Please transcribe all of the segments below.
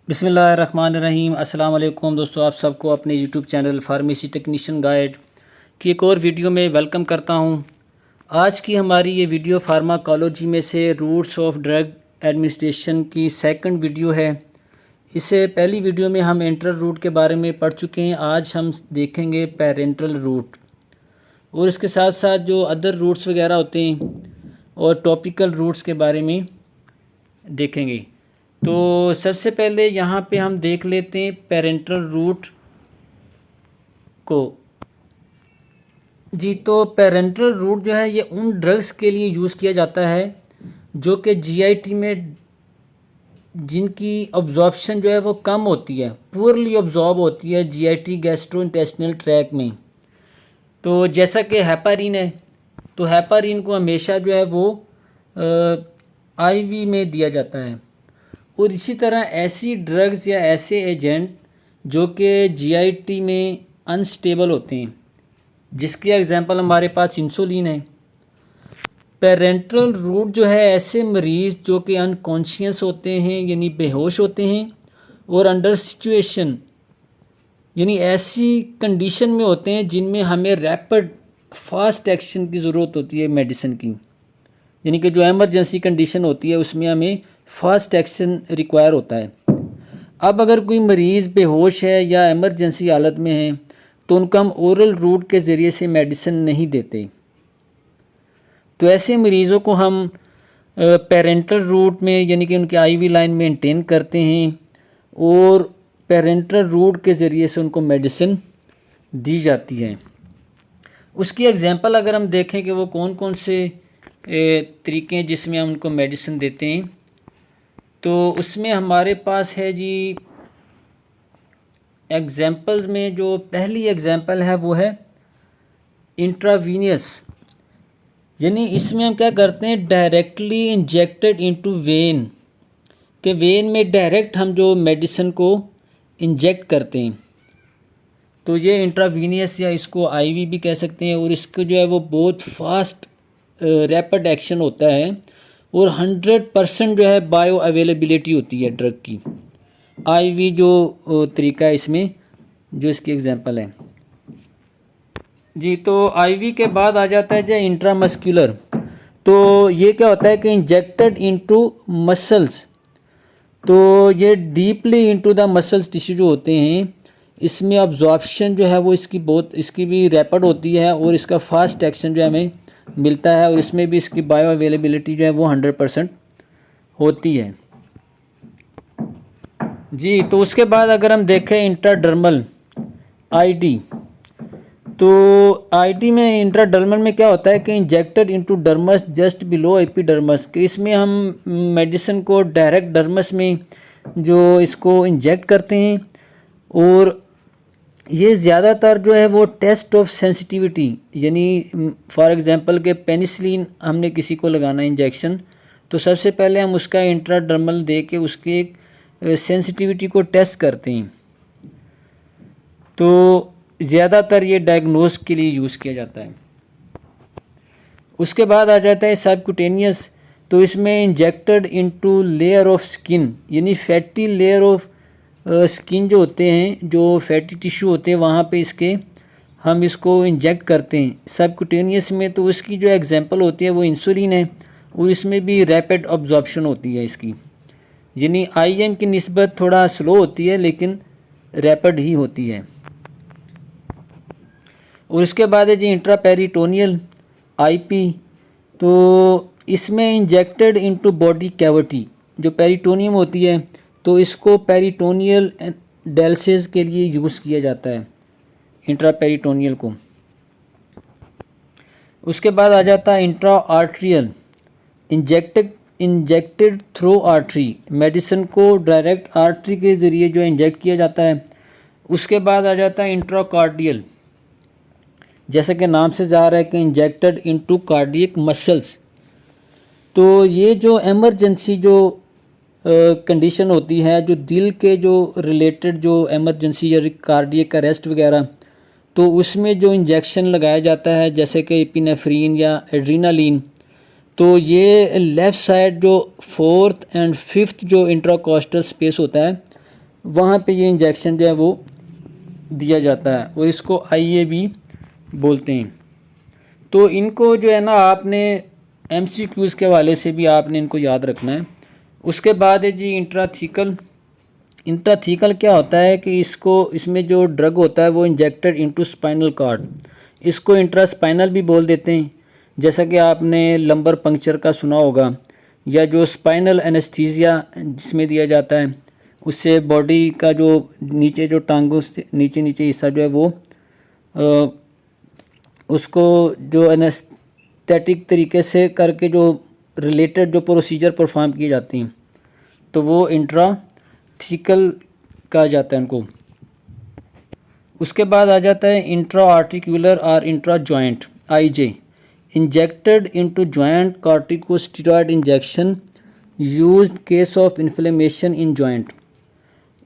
बिस्मिल्लाहिर्रहमानिर्रहीम। अस्सलाम वालेकुम दोस्तों, आप सबको अपने YouTube channel pharmacy technician guide की एक और वीडियो में वेलकम करता हूं। आज की हमारी ये वीडियो फार्माकोलॉजी में से रूट्स ऑफ ड्रग एडमिनिस्ट्रेशन की सेकंड वीडियो है। इससे पहली वीडियो में हम एंट्रल रूट के बारे में पढ़ चुके हैं। आज हम देखेंगे पेरेंटल रूट और इसके साथ साथ जो अदर रूट्स वगैरह होते हैं और टॉपिकल रूट्स के बारे में देखेंगे। तो सबसे पहले यहाँ पे हम देख लेते हैं पेरेंटल रूट को। जी, तो पेरेंटल रूट जो है ये उन ड्रग्स के लिए यूज़ किया जाता है जो कि जीआईटी में जिनकी ऑब्जॉर्प्शन जो है वो कम होती है, पुअरली ऑब्जॉर्ब होती है जीआईटी गैस्ट्रोइंटेस्टिनल ट्रैक में। तो जैसा कि हेपारिन है, तो हेपारिन को हमेशा जो है वो आईवी में दिया जाता है। और इसी तरह ऐसी ड्रग्स या ऐसे एजेंट जो कि जीआईटी में अनस्टेबल होते हैं, जिसकी एग्जांपल हमारे पास इंसुलिन है। पेरेंटल रूट जो है ऐसे मरीज़ जो कि अनकॉन्शियस होते हैं यानी बेहोश होते हैं और अंडर सिचुएशन यानी ऐसी कंडीशन में होते हैं जिनमें हमें रैपिड फास्ट एक्शन की ज़रूरत होती है मेडिसिन की, यानी कि जो एमरजेंसी कंडीशन होती है उसमें हमें फास्ट एक्शन रिक्वायर होता है। अब अगर कोई मरीज़ बेहोश है या एमरजेंसी हालत में है तो उनको हम ओरल रूट के ज़रिए से मेडिसिन नहीं देते। तो ऐसे मरीज़ों को हम पेरेंटल रूट में यानी कि उनके आईवी लाइन मेंटेन करते हैं और पेरेंटल रूट के ज़रिए से उनको मेडिसिन दी जाती है। उसकी एग्जांपल अगर हम देखें कि वो कौन कौन से तरीके हैं जिसमें हम उनको मेडिसिन देते हैं, तो उसमें हमारे पास है जी एग्जांपल्स में जो पहली एग्जांपल है वो है इंट्रावीनियस, यानी इसमें हम क्या करते हैं डायरेक्टली इंजेक्टेड इनटू वेन, के वेन में डायरेक्ट हम जो मेडिसिन को इंजेक्ट करते हैं। तो ये इंट्रावीनियस या इसको आईवी भी कह सकते हैं। और इसको जो है वो बहुत फास्ट रैपिड एक्शन होता है और 100% जो है बायो अवेलेबिलिटी होती है ड्रग की। आईवी जो तरीका है इसमें जो इसकी एग्जांपल है जी। तो आईवी के बाद आ जाता है जो इंट्रामस्कुलर। तो ये क्या होता है कि इंजेक्टेड इनटू मसल्स, तो ये deeply into the muscles tissue जो होते हैं, इसमें अब्जॉर्प्शन जो है वो इसकी भी रैपिड होती है और इसका फास्ट एक्शन जो है हमें मिलता है और इसमें भी इसकी बायो अवेलेबिलिटी जो है वो 100% होती है जी। तो उसके बाद अगर हम देखें इंट्राडर्मल आईडी, तो आईडी में इंट्राडर्मल में क्या होता है कि injected into dermis just below epidermis, कि इसमें हम मेडिसिन को डायरेक्ट डर्मस में जो इसको इंजेक्ट करते हैं। और ये ज़्यादातर जो है वो टेस्ट ऑफ सेंसिटिविटी, यानी फॉर एग्जांपल के पेनिसिलिन हमने किसी को लगाना है इंजेक्शन, तो सबसे पहले हम उसका इंट्राडर्मल दे के उसके सेंसिटिविटी को टेस्ट करते हैं। तो ज़्यादातर ये डायग्नोस के लिए यूज़ किया जाता है। उसके बाद आ जाता है सबक्यूटेनियस, तो इसमें injected into layer of skin, यानी फैटी लेयर ऑफ स्किन जो होते हैं, जो फैटी टिश्यू होते हैं वहाँ पे हम इसको इंजेक्ट करते हैं सबक्यूटेनियस में। तो उसकी जो एग्जांपल होती है वो इंसुलिन है और इसमें भी रैपिड ऑब्जॉर्प्शन होती है इसकी, यानी आईएम की निस्बत थोड़ा स्लो होती है लेकिन रैपिड ही होती है। और इसके बाद है जी इंट्रापेरिटोनियल आईपी, तो इसमें इंजेक्टेड इनटू बॉडी कैविटी, जो पेरिटोनियम होती है, तो इसको पेरिटोनियल डायलिसिस के लिए यूज़ किया जाता है इंट्रापेरिटोनियल को। उसके बाद आ जाता है intra arterial, injected through artery, medicine को डायरेक्ट आर्टरी के ज़रिए जो इंजेक्ट किया जाता है। उसके बाद आ जाता है इंट्राकार्डियल, जैसा कि नाम से जा रहा है कि इंजेक्टेड इनटू कार्डियक मसल्स। तो ये जो एमरजेंसी जो कंडीशन होती है, जो दिल के जो रिलेटेड जो एमरजेंसी या कार्डियक अरेस्ट वगैरह, तो उसमें जो इंजेक्शन लगाया जाता है जैसे कि एपिनेफ्रीन या एड्रीनालीन, तो ये लेफ़्ट साइड जो 4th एंड 5th जो इंट्राकॉस्टल स्पेस होता है वहाँ पे ये इंजेक्शन जो है वो दिया जाता है और इसको IAB बोलते हैं। तो इनको जो है ना आपने MCQs के हवाले से भी आपने इनको याद रखना है। उसके बाद है जी इंट्राथीकल। इंट्राथीकल क्या होता है कि इसमें जो ड्रग होता है वो इंजेक्टेड इनटू स्पाइनल कॉर्ड, इसको इंट्रास्पाइनल भी बोल देते हैं, जैसा कि आपने लंबर पंक्चर का सुना होगा, या जो स्पाइनल एनेस्थीसिया जिसमें दिया जाता है, उससे बॉडी का जो नीचे जो टांगों से नीचे नीचे हिस्सा जो है वो उसको जो एनेस्थेटिक तरीके से करके जो रिलेटेड जो प्रोसीजर परफॉर्म किए जाती हैं, तो वो इंट्राथीकल कहा जाता है उनको। उसके बाद आ जाता है इंट्रा आर्टिकुलर और intra joint IJ, injected into joint corticosteroid injection used case of inflammation in joint.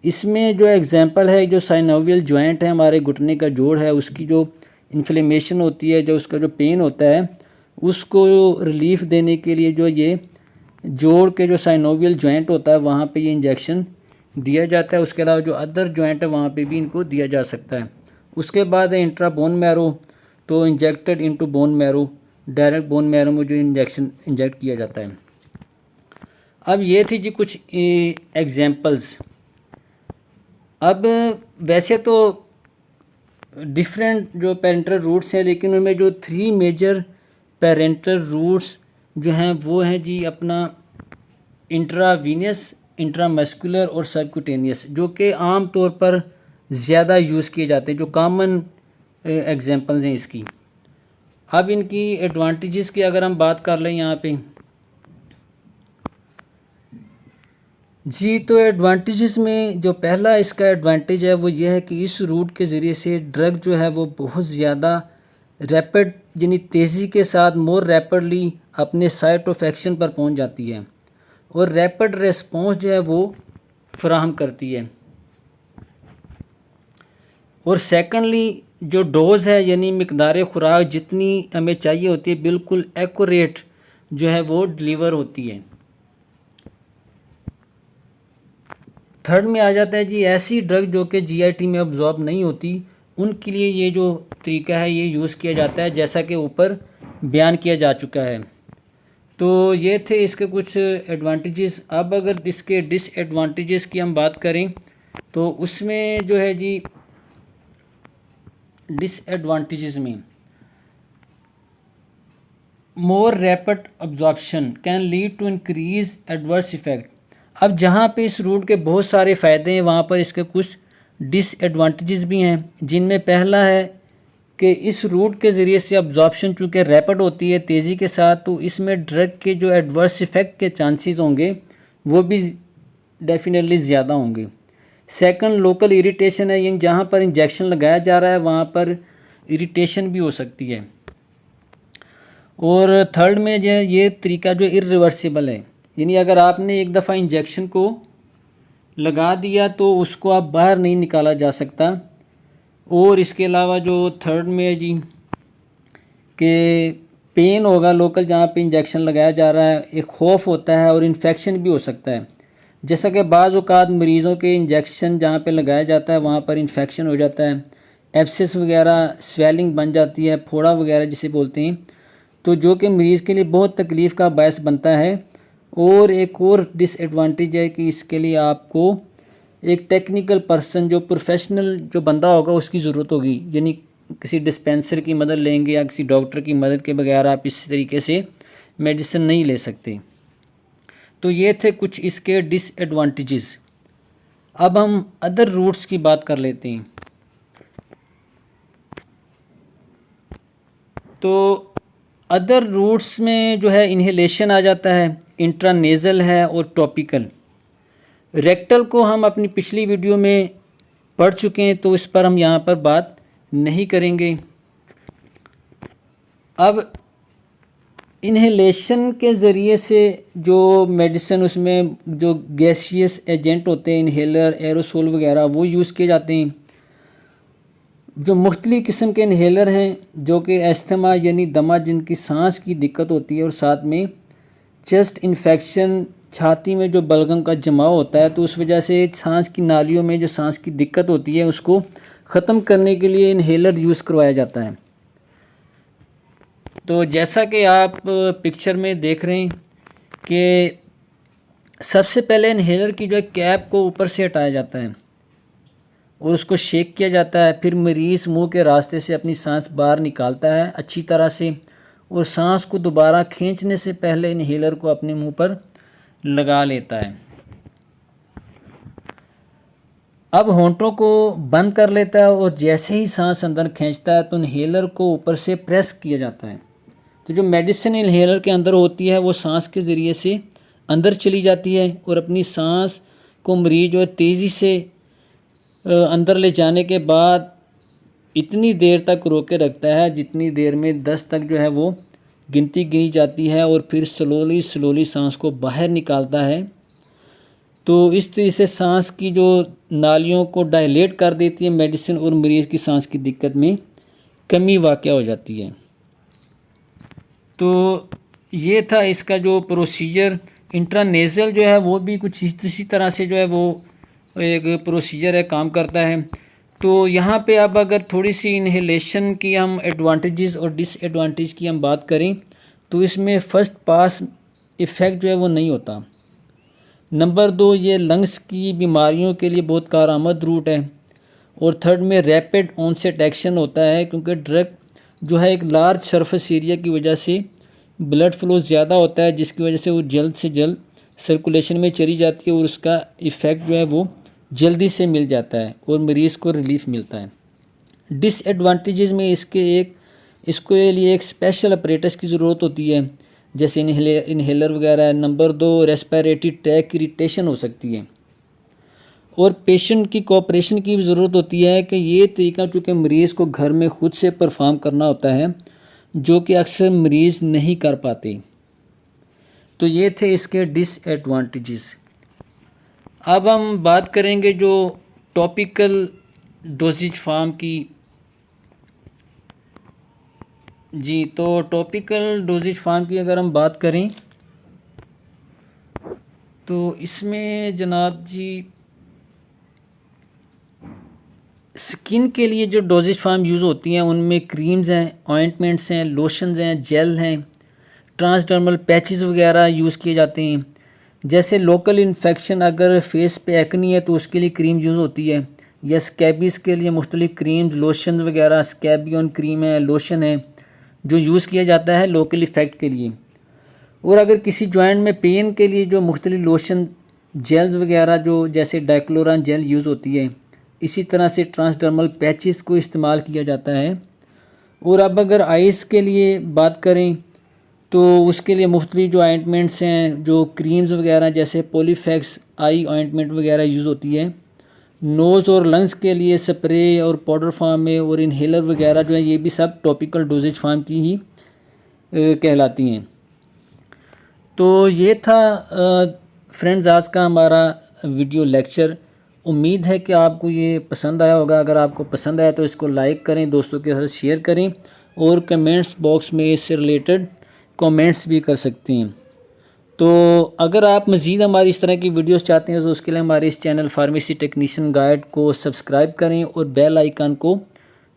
इसमें जो एग्जांपल है, जो साइनोवियल जॉइंट है, हमारे घुटने का जोड़ है, उसकी जो इन्फ्लेमेशन होती है, जो उसका जो पेन होता है, उसको रिलीफ देने के लिए जो ये जोड़ के जो साइनोवियल जॉइंट होता है वहाँ पे ये इंजेक्शन दिया जाता है। उसके अलावा जो अदर जॉइंट है वहाँ पे भी इनको दिया जा सकता है। उसके बाद है इंट्रा बोन मैरो, तो injected into bone marrow, direct bone marrow में जो इंजेक्शन इंजेक्ट किया जाता है। अब ये थी जी कुछ एग्जांपल्स। अब वैसे तो डिफरेंट जो पेरेंटल रूट्स हैं, लेकिन उनमें जो 3 मेजर पेरेंटल रूट्स जो हैं वो हैं जी अपना इंट्रावीनियस, इंट्रामस्कुलर और सबक्यूटेनियस, जो कि आम तौर पर ज़्यादा यूज़ किए जाते हैं, जो कॉमन एग्जांपल्स हैं इसकी। अब इनकी एडवांटेजेस की अगर हम बात कर लें यहाँ पे जी, तो एडवांटेजेस में जो पहला इसका एडवांटेज है वो ये है कि इस रूट के ज़रिए से ड्रग जो है वो बहुत ज़्यादा रैपिड यानी तेज़ी के साथ मोर रैपिडली अपने साइट ऑफ एक्शन पर पहुंच जाती है और रैपिड रेस्पॉन्स जो है वो फराहम करती है। और सेकंडली जो डोज़ है यानी मिकदार खुराक जितनी हमें चाहिए होती है बिल्कुल एक्यूरेट जो है वो डिलीवर होती है। थर्ड में आ जाता है जी ऐसी ड्रग जो कि GIT में अब्जॉर्ब नहीं होती, उनके लिए ये जो तरीका है ये यूज़ किया जाता है, जैसा कि ऊपर बयान किया जा चुका है। तो ये थे इसके कुछ एडवांटेजेस। अब अगर इसके डिसएडवांटेजेस की हम बात करें तो उसमें जो है जी डिसएडवांटेजेस में more rapid absorption can lead to increase adverse effect. अब जहाँ पे इस रूट के बहुत सारे फ़ायदे हैं वहाँ पर इसके कुछ डिसएडवांटेजेस भी हैं, जिनमें पहला है कि इस रूट के ज़रिए से अब्जॉर्प्शन चूँकि रैपिड होती है तेज़ी के साथ, तो इसमें ड्रग के जो एडवर्स इफ़ेक्ट के चांसेस होंगे वो भी डेफिनेटली ज़्यादा होंगे। सेकंड लोकल इरिटेशन है, यानी जहाँ पर इंजेक्शन लगाया जा रहा है वहाँ पर इरिटेशन भी हो सकती है। और थर्ड में जो ये तरीका जो इरिवर्सिबल है, यानी अगर आपने एक दफ़ा इंजेक्शन को लगा दिया तो उसको आप बाहर नहीं निकाला जा सकता। और इसके अलावा जो थर्ड में है जी कि पेन होगा लोकल जहाँ पे इंजेक्शन लगाया जा रहा है, एक खौफ होता है और इन्फेक्शन भी हो सकता है, जैसा कि बाज़ औक़ात मरीज़ों के इंजेक्शन जहाँ पे लगाया जाता है वहाँ पर इन्फेक्शन हो जाता है, एब्सेस वगैरह स्वेलिंग बन जाती है, फोड़ा वगैरह जिसे बोलते हैं, तो जो कि मरीज़ के लिए बहुत तकलीफ़ का बायस बनता है। और एक और डिसएडवांटेज है कि इसके लिए आपको एक टेक्निकल पर्सन जो प्रोफेशनल जो बंदा होगा उसकी ज़रूरत होगी, यानी किसी डिस्पेंसर की मदद लेंगे या किसी डॉक्टर की मदद के बगैर आप इस तरीके से मेडिसिन नहीं ले सकते। तो ये थे कुछ इसके डिसएडवांटेजेस। अब हम अदर रूट्स की बात कर लेते हैं। तो अदर रूट्स में जो है इन्हेलेशन आ जाता है, इंट्रानेज़ल है और टॉपिकल। रेक्टल को हम अपनी पिछली वीडियो में पढ़ चुके हैं तो इस पर हम यहाँ पर बात नहीं करेंगे। अब इन्हेलेशन के ज़रिए से जो मेडिसिन उसमें जो गैसियस एजेंट होते हैं, इन्हेलर, एरोसोल वगैरह, वो यूज़ किए जाते हैं। जो मुख्तलिफ़ किस्म के इन्हेलर हैं जो कि अस्थमा यानी दमा जिनकी सांस की दिक्कत होती है और साथ में चेस्ट इन्फेक्शन छाती में जो बलगम का जमाव होता है, तो उस वजह से सांस की नालियों में जो सांस की दिक्कत होती है उसको ख़त्म करने के लिए इन्हेलर यूज़ करवाया जाता है। तो जैसा कि आप पिक्चर में देख रहे हैं कि सबसे पहले इन्हेलर की जो है कैप को ऊपर से हटाया जाता है और उसको शेक किया जाता है। फिर मरीज़ मुंह के रास्ते से अपनी सांस बाहर निकालता है अच्छी तरह से, और सांस को दोबारा खींचने से पहले इन्हेलर को अपने मुंह पर लगा लेता है। अब होंठों को बंद कर लेता है और जैसे ही सांस अंदर खींचता है तो इन्हेलर को ऊपर से प्रेस किया जाता है। तो जो मेडिसिन इन्हेलर के अंदर होती है वो सांस के ज़रिए से अंदर चली जाती है और अपनी सांस को मरीज जो है तेज़ी से अंदर ले जाने के बाद इतनी देर तक रोके रखता है जितनी देर में 10 तक जो है वो गिनती गिनी जाती है, और फिर स्लोली सांस को बाहर निकालता है। तो इस तरह से सांस की जो नालियों को डायलेट कर देती है मेडिसिन, और मरीज़ की सांस की दिक्कत में कमी वाक़या हो जाती है। तो ये था इसका जो प्रोसीजर। इंट्रानेज़ल जो है वो भी कुछ इसी तरह से जो है वो एक प्रोसीजर है, काम करता है। तो यहाँ पे अब अगर थोड़ी सी इन्हेलेशन की हम एडवांटेजेस और डिसएडवांटेज की हम बात करें तो इसमें फ़र्स्ट पास इफ़ेक्ट जो है वो नहीं होता। नंबर 2, ये लंग्स की बीमारियों के लिए बहुत कारआमद रूट है। और थर्ड में रैपिड ऑनसेट एक्शन होता है, क्योंकि ड्रग जो है एक लार्ज सरफेस एरिया की वजह से ब्लड फ्लो ज़्यादा होता है, जिसकी वजह से वो जल्द से जल्द सर्कुलेशन में चली जाती है और उसका इफ़ेक्ट जो है वो जल्दी से मिल जाता है और मरीज़ को रिलीफ मिलता है। डिसएडवांटेजेस में इसको लिए एक स्पेशल अपरेटस की ज़रूरत होती है, जैसे इन्हेलर वगैरह। नंबर 2, रेस्पिरेटरी ट्रैक इरिटेशन हो सकती है, और पेशेंट की कोऑपरेशन की भी ज़रूरत होती है कि ये तरीका चूँकि मरीज़ को घर में खुद से परफॉर्म करना होता है, जो कि अक्सर मरीज़ नहीं कर पाते। तो ये थे इसके डिसएडवांटेजेस। अब हम बात करेंगे जो टॉपिकल डोजेज फार्म की। जी, तो टॉपिकल डोजेज फार्म की अगर हम बात करें तो इसमें जनाब जी स्किन के लिए जो डोजेज फार्म यूज़ होती हैं उनमें क्रीम्स हैं, ऑइंटमेंट्स हैं, लोशंस हैं, जेल हैं, ट्रांसडर्मल पैचेस वगैरह यूज़ किए जाते हैं। जैसे लोकल इन्फेक्शन, अगर फेस पे एक्नी है तो उसके लिए क्रीम यूज़ होती है, या स्कैबीज़ के लिए मुख्तलिफ क्रीम्स, लोशन वगैरह, स्कैबियन क्रीम है, लोशन है, जो यूज़ किया जाता है लोकल इफ़ेक्ट के लिए। और अगर किसी जॉइंट में पेन के लिए जो मुख्तलिफ लोशन, जेल्स वगैरह जो जैसे डाइक्लोरान जेल यूज़ होती है, इसी तरह से ट्रांसडर्मल पैचेस को इस्तेमाल किया जाता है। और अब अगर आइस के लिए बात करें तो उसके लिए मुख्तलिफ जो ऑइंटमेंट्स हैं, जो क्रीम्स वगैरह जैसे पॉलीफैक्स आई ऑइंटमेंट वगैरह यूज़ होती है। नोज़ और लंग्स के लिए स्प्रे और पाउडर फार्म में, और इन्हेलर वगैरह जो है ये भी सब टॉपिकल डोजेज फार्म की ही कहलाती हैं। तो ये था फ्रेंड्स आज का हमारा वीडियो लेक्चर। उम्मीद है कि आपको ये पसंद आया होगा। अगर आपको पसंद आया तो इसको लाइक करें, दोस्तों के साथ शेयर करें, और कमेंट्स बॉक्स में इससे रिलेटेड कमेंट्स भी कर सकते हैं। तो अगर आप मज़ीद हमारी इस तरह की वीडियोस चाहते हैं तो उसके लिए हमारे इस चैनल फार्मेसी टेक्नीशियन गाइड को सब्सक्राइब करें और बेल आइकन को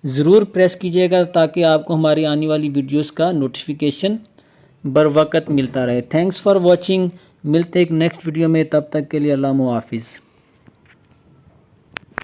ज़रूर प्रेस कीजिएगा, ताकि आपको हमारी आने वाली वीडियोस का नोटिफिकेशन बर वक्त मिलता रहे। Thanks for watching. मिलते एक नेक्स्ट वीडियो में, तब तक के लिए अल्लाह हाफिज़।